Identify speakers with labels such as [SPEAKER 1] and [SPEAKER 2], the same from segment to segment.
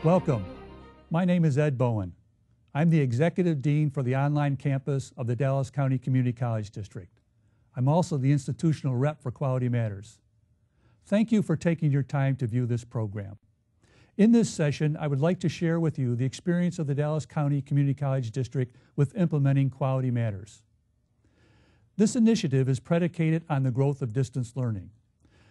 [SPEAKER 1] Welcome. My name is Ed Bowen. I'm the Executive Dean for the online campus of the Dallas County Community College District. I'm also the institutional rep for Quality Matters. Thank you for taking your time to view this program. In this session, I would like to share with you the experience of the Dallas County Community College District with implementing Quality Matters. This initiative is predicated on the growth of distance learning.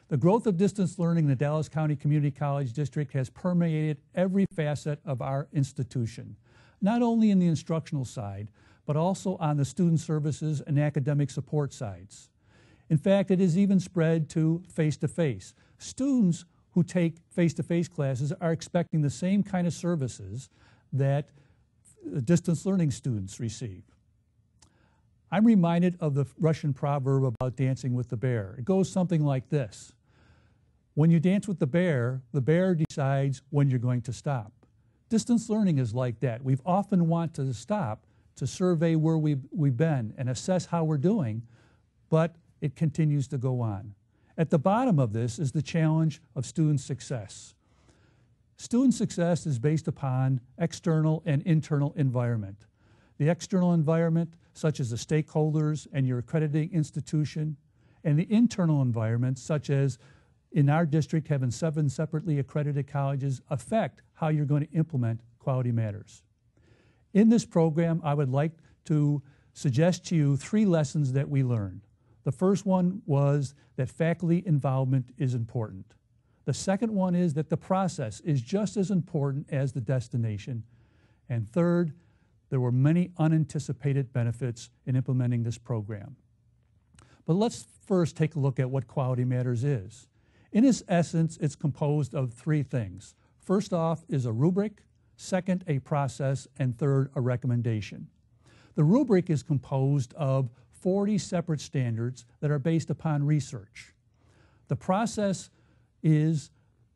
[SPEAKER 1] The growth of distance learning in the Dallas County Community College District has permeated every facet of our institution, not only in the instructional side, but also on the student services and academic support sides. In fact, it has even spread to face-to-face. Students who take face-to-face classes are expecting the same kind of services that distance learning students receive. I'm reminded of the Russian proverb about dancing with the bear. It goes something like this. When you dance with the bear decides when you're going to stop. Distance learning is like that. We've often want to stop to survey where we've been and assess how we're doing, but it continues to go on. At the bottom of this is the challenge of student success. Student success is based upon external and internal environment. The external environment, such as the stakeholders and your accrediting institution, and the internal environment, such as in our district having 7 separately accredited colleges, affect how you're going to implement Quality Matters. In this program, I would like to suggest to you 3 lessons that we learned. The first one was that faculty involvement is important. The second one is that the process is just as important as the destination. And third, there were many unanticipated benefits in implementing this program. But let's first take a look at what Quality Matters is. In its essence, it's composed of 3 things. First off is a rubric, second, a process, and third, a recommendation. The rubric is composed of 40 separate standards that are based upon research. The process is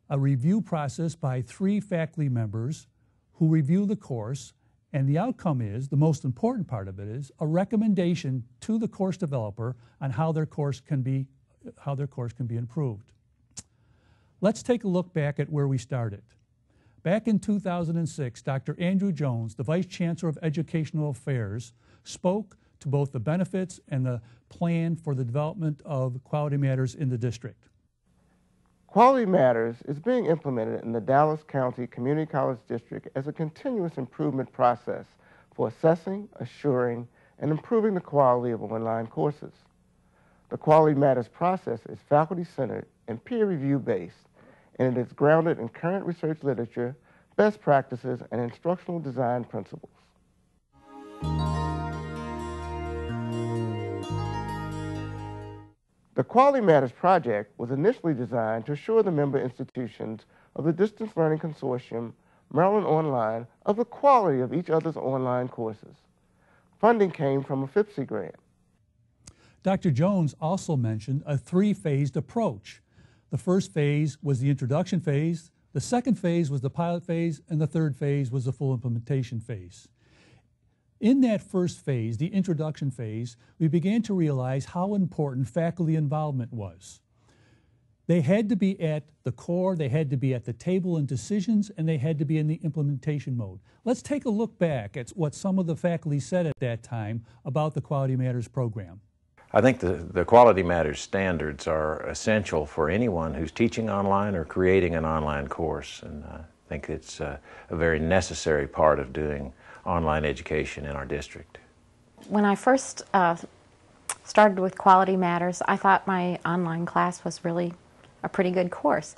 [SPEAKER 1] a review process by 3 faculty members who review the course, and the outcome is, the most important part of it is, a recommendation to the course developer on how their course can be improved. Let's take a look back at where we started. Back in 2006, Dr. Andrew Jones, the Vice Chancellor of Educational Affairs, spoke to both the benefits and the plan for the development of Quality Matters in the district.
[SPEAKER 2] Quality Matters is being implemented in the Dallas County Community College District as a continuous improvement process for assessing, assuring, and improving the quality of online courses. The Quality Matters process is faculty-centered and peer review based, and it is grounded in current research literature, best practices, and instructional design principles. The Quality Matters project was initially designed to assure the member institutions of the Distance Learning Consortium, Maryland Online, of the quality of each other's online courses. Funding came from a FIPSI grant.
[SPEAKER 1] Dr. Jones also mentioned a 3-phased approach. The first phase was the introduction phase, the second phase was the pilot phase, and the third phase was the full implementation phase. In that first phase, the introduction phase, we began to realize how important faculty involvement was. They had to be at the core, they had to be at the table in decisions, and they had to be in the implementation mode. Let's take a look back at what some of the faculty said at that time about the Quality Matters program.
[SPEAKER 3] I think the Quality Matters standards are essential for anyone who's teaching online or creating an online course, and I think it's a very necessary part of doing online education in our district.
[SPEAKER 4] When I first started with Quality Matters, I thought my online class was really a pretty good course.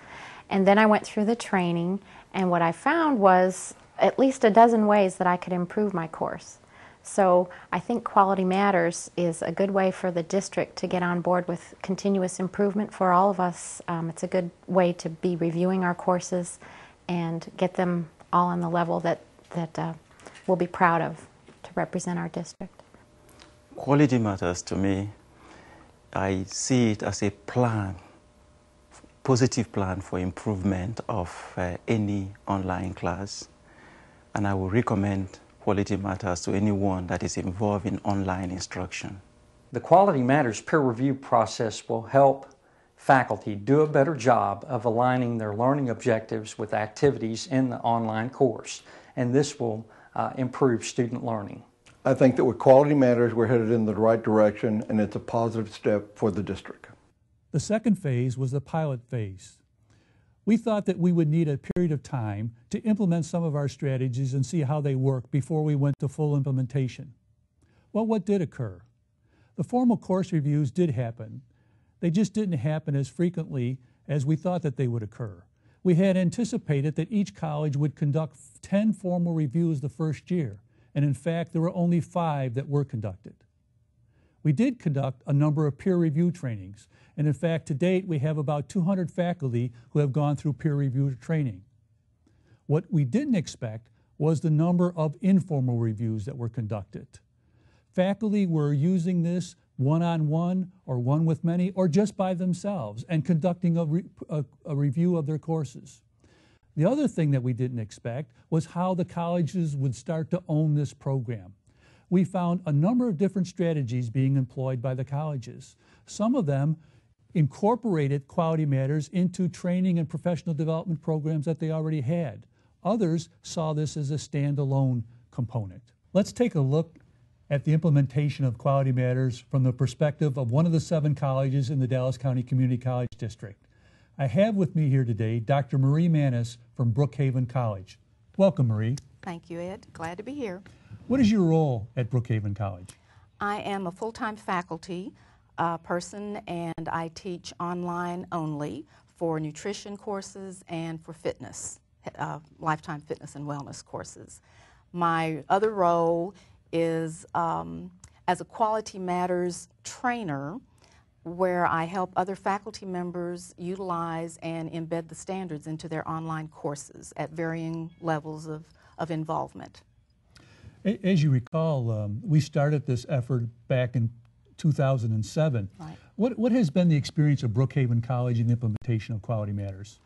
[SPEAKER 4] And then I went through the training, and what I found was at least a dozen ways that I could improve my course. So I think Quality Matters is a good way for the district to get on board with continuous improvement for all of us. It's a good way to be reviewing our courses and get them all on the level that we'll be proud of to represent our district.
[SPEAKER 5] Quality Matters to me, I see it as a plan, positive plan for improvement of any online class, and I will recommend Quality Matters to anyone that is involved in online instruction.
[SPEAKER 6] The Quality Matters peer review process will help faculty do a better job of aligning their learning objectives with activities in the online course, and this will improve student learning.
[SPEAKER 7] I think that with Quality Matters, we're headed in the right direction, and it's a positive step for the district.
[SPEAKER 1] The second phase was the pilot phase. We thought that we would need a period of time to implement some of our strategies and see how they work before we went to full implementation. Well, what did occur? The formal course reviews did happen. They just didn't happen as frequently as we thought that they would occur. We had anticipated that each college would conduct 10 formal reviews the first year, and in fact, there were only 5 that were conducted. We did conduct a number of peer review trainings, and in fact, to date, we have about 200 faculty who have gone through peer review training. What we didn't expect was the number of informal reviews that were conducted. Faculty were using this one-on-one or one with many or just by themselves and conducting a review of their courses. The other thing that we didn't expect was how the colleges would start to own this program. We found a number of different strategies being employed by the colleges. Some of them incorporated Quality Matters into training and professional development programs that they already had. Others saw this as a standalone component. Let's take a look at the implementation of Quality Matters from the perspective of one of the 7 colleges in the Dallas County Community College District. I have with me here today Dr. Marie Manis from Brookhaven College. Welcome, Marie.
[SPEAKER 8] Thank you, Ed. Glad to be here.
[SPEAKER 1] What is your role at Brookhaven College?
[SPEAKER 8] I am a full-time faculty person, and I teach online only for nutrition courses and for fitness, lifetime fitness and wellness courses. My other role is as a Quality Matters trainer, where I help other faculty members utilize and embed the standards into their online courses at varying levels of involvement.
[SPEAKER 1] As you recall, we started this effort back in 2007.
[SPEAKER 8] Right.
[SPEAKER 1] What has been the experience of Brookhaven College in the implementation of Quality Matters?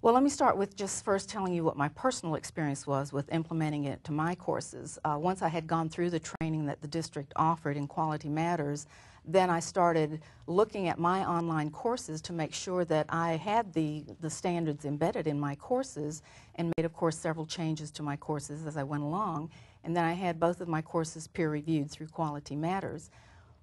[SPEAKER 8] Well, let me start with just first telling you what my personal experience was with implementing it to my courses. Once I had gone through the training that the district offered in Quality Matters, then I started looking at my online courses to make sure that I had the standards embedded in my courses, and made, of course, several changes to my courses as I went along. And then I had both of my courses peer-reviewed through Quality Matters.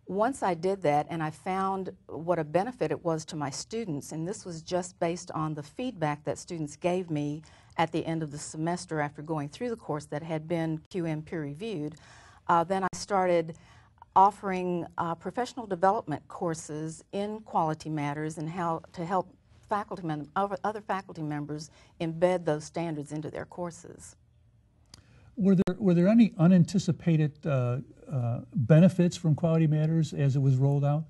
[SPEAKER 8] Once I did that, and I found what a benefit it was to my students, and this was just based on the feedback that students gave me at the end of the semester after going through the course that had been QM peer-reviewed, then I started offering professional development courses in Quality Matters and how to help other faculty members embed those standards into their courses.
[SPEAKER 1] Were there any unanticipated benefits from Quality Matters as it was rolled out?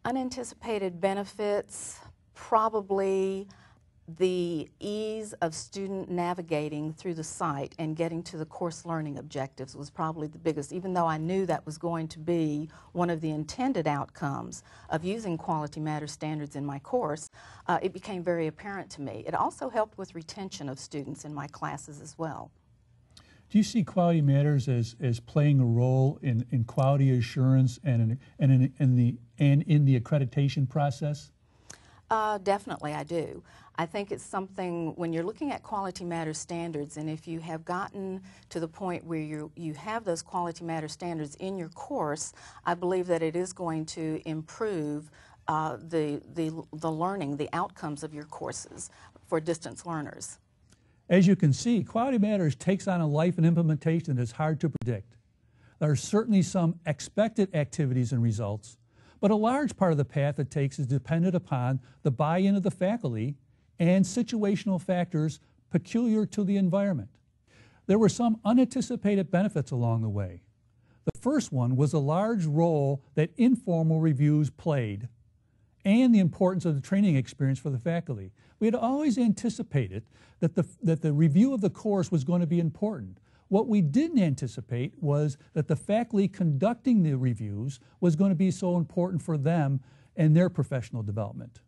[SPEAKER 8] Unanticipated benefits, probably the ease of student navigating through the site and getting to the course learning objectives was probably the biggest, even though I knew that was going to be one of the intended outcomes of using Quality Matters standards in my course. It became very apparent to me. It also helped with retention of students in my classes as well.
[SPEAKER 1] Do you see Quality Matters as playing a role in quality assurance and in the accreditation process?
[SPEAKER 8] Definitely, I do. I think it's something, when you're looking at Quality Matters standards, and if you have gotten to the point where you have those Quality Matters standards in your course, I believe that it is going to improve the learning, the outcomes of your courses for distance learners.
[SPEAKER 1] As you can see, Quality Matters takes on a life and implementation that's hard to predict. There are certainly some expected activities and results, but a large part of the path it takes is dependent upon the buy-in of the faculty and situational factors peculiar to the environment. There were some unanticipated benefits along the way. The first one was a large role that informal reviews played and the importance of the training experience for the faculty. We had always anticipated that the review of the course was going to be important. What we didn't anticipate was that the faculty conducting the reviews was going to be so important for them and their professional development.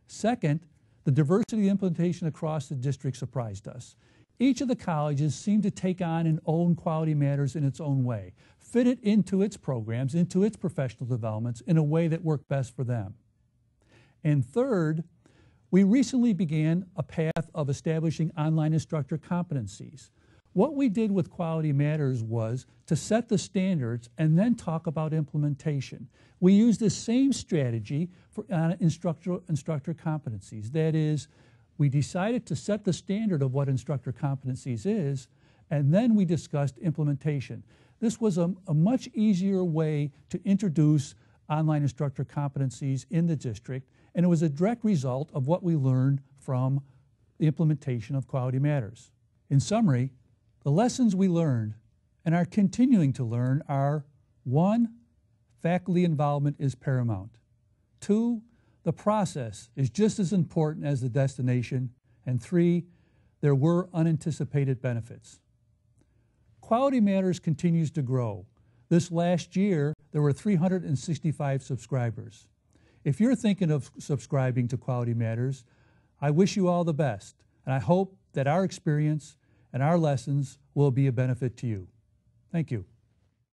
[SPEAKER 1] Second, the diversity of implementation across the district surprised us. Each of the colleges seemed to take on and own Quality Matters in its own way, fit it into its programs, into its professional developments in a way that worked best for them. And third, we recently began a path of establishing online instructor competencies. What we did with Quality Matters was to set the standards and then talk about implementation. We used the same strategy for instructor competencies. That is, we decided to set the standard of what instructor competencies is, and then we discussed implementation. This was a much easier way to introduce online instructor competencies in the district, and it was a direct result of what we learned from the implementation of Quality Matters. In summary, the lessons we learned and are continuing to learn are: 1, faculty involvement is paramount. 2, the process is just as important as the destination. And 3, there were unanticipated benefits. Quality Matters continues to grow. This last year, there were 365 subscribers. If you're thinking of subscribing to Quality Matters, I wish you all the best, and I hope that our experience and our lessons will be a benefit to you. Thank you.